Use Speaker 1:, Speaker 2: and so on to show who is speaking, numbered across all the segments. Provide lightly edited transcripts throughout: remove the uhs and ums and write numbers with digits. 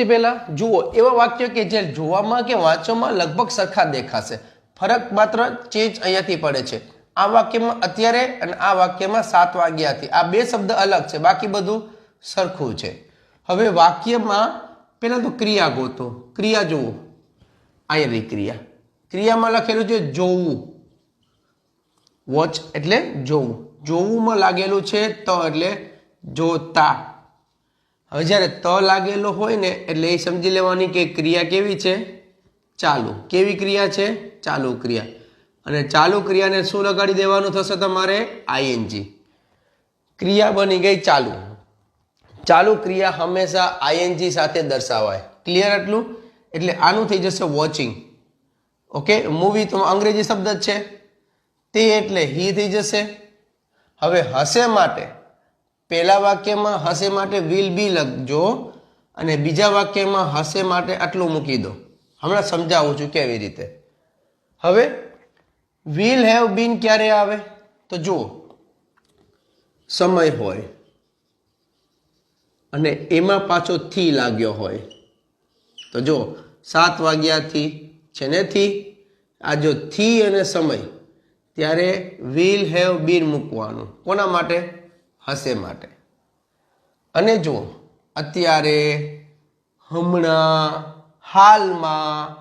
Speaker 1: સૌથી પહેલા જુઓ એવા વાક્ય કે જે જોવામાં કે વાંચવામાં લગભગ સરખા દેખાશે, ફરક માત્ર ચેન્જ અહીંયાથી પડે છે. આ વાક્યમાં અત્યારે અને આ વાક્યમાં 7 વાગ્યાથી, આ બે શબ્દ અલગ છે, બાકી બધું સરખું છે. હવે વાક્યમાં પહેલા તો ક્રિયા ગોતો. ક્રિયા જુઓ, અહીંયાની ક્રિયા, ક્રિયામાં લખેલું છે જોવું. વોચ એટલે જોવું, જોવુંમાં લાગેલું છે ત એટલે જોતા. હવે જ્યારે ત લાગેલો હોય ને એટલે એ સમજી લેવાની કે ક્રિયા કેવી છે? ચાલુ. કેવી ક્રિયા છે? ચાલુ ક્રિયા. અને ચાલુ ક્રિયાને શું લગાડી દેવાનું થશે તમારે? આઈએનજી. ક્રિયા બની ગઈ ચાલુ. ચાલુ ક્રિયા હંમેશા આઈએનજી સાથે દર્શાવાય. ક્લિયર એટલું? એટલે આનું થઈ જશે વોચિંગ. ઓકે, મૂવી તો અંગ્રેજી શબ્દ જ છે, તે એટલે હી થઈ જશે. હવે હશે માટે પહેલા વાક્યમાં હશે માટે વિલ બી લખજો અને બીજા વાક્યમાં હશે માટે આટલું મૂકી દો. હમણાં સમજાવું છું કેવી રીતે. હવે વિલ હેવ બીન ક્યારે આવે? તો જુઓ, સમય હોય અને એમાં પાછો થી લાગ્યો હોય. તો જો 7 વાગ્યાથી છે ને થી, આ જો થી અને સમય, ત્યારે વિલ હેવ બીન મૂકવાનું. કોના માટે? હશે માટે. અને જો અત્યારે, હમણાં, હાલમાં,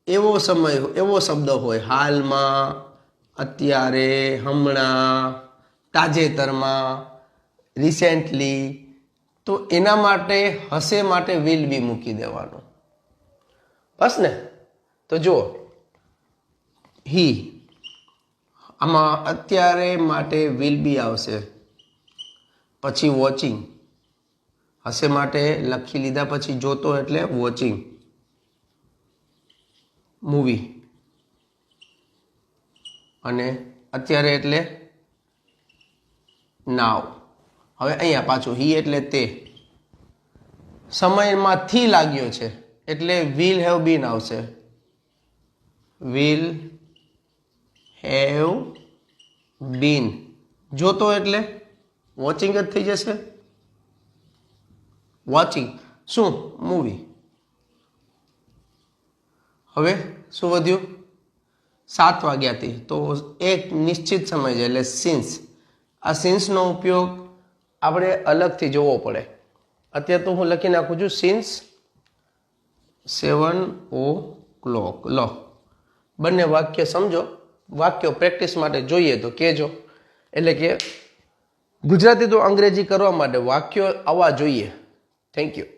Speaker 1: એવો સમય, એવો શબ્દ હોય, હાલમાં, અત્યારે, હમણાં, તાજેતરમાં, રિસેન્ટલી, તો એના માટે હશે માટે વિલ બી મૂકી દેવાનું. બસ ને? તો જુઓ, હી, આમાં અત્યારે માટે વિલ બી આવશે, પછી વોચિંગ, હશે માટે લખી લીધા પછી જોતો એટલે વોચિંગ, મૂવી, અને અત્યારે એટલે નાવ. હવે અહીંયા પાછું હી એટલે તે, સમયમાંથી લાગ્યો છે એટલે વિલ હેવ બીન આવશે. Will have been. જોતો એટલે વોચિંગ જ થઈ જશે. વોચિંગ શું? મૂવી. હવે શું વધ્યું? 7 વાગ્યાથી, તો એક નિશ્ચિત સમય છે એટલે સિન્સ. આ સિન્સનો ઉપયોગ આપણે અલગથી જોવો પડે. અત્યારે તો હું લખી નાખું છું સિન્સ 7 o'clock. લો, બંને વાક્ય સમજો. વાક્યો પ્રેક્ટિસ માટે જોઈએ તો કહેજો. એટલે કે ગુજરાતી તો અંગ્રેજી કરવા માટે વાક્યો આવવા જોઈએ. Thank you.